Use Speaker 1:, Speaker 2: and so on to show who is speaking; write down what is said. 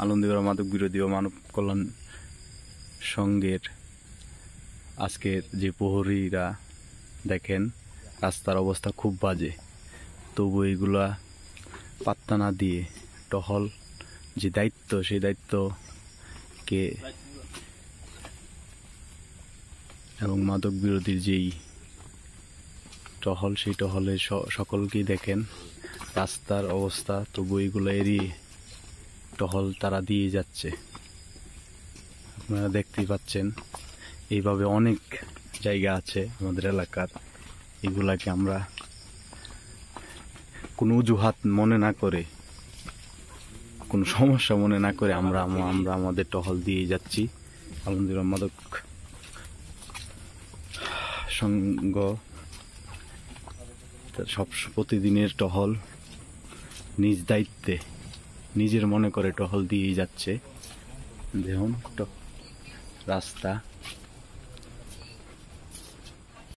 Speaker 1: আনন্দগড় মাদক বিরোধী ও মানব কল্যাণ সংঘের আজকের যে প্রহরীরা দেখেন রাস্তার অবস্থা খুব বাজে, তবু এইগুলা পাত্তা না দিয়ে টহল যে দায়িত্ব সেই দায়িত্বকে এবং মাদক বিরোধীর যেই টহল সেই টহলে সকলকেই দেখেন রাস্তার অবস্থা, তবু এইগুলো এড়িয়ে টহল তারা দিয়ে যাচ্ছে। আপনারা দেখতেই পাচ্ছেন এইভাবে অনেক জায়গা আছে আমাদের এলাকার, এগুলাকে আমরা কোনো অজুহাত মনে না করে, কোনো সমস্যা মনে না করে আমরা আমাদের টহল দিয়ে যাচ্ছি। আলমগীর মাদক সংঘ সব প্রতিদিনের টহল নিজ দায়িত্বে নিজের মনে করে টহল দিয়েই যাচ্ছে। দেখুন রাস্তা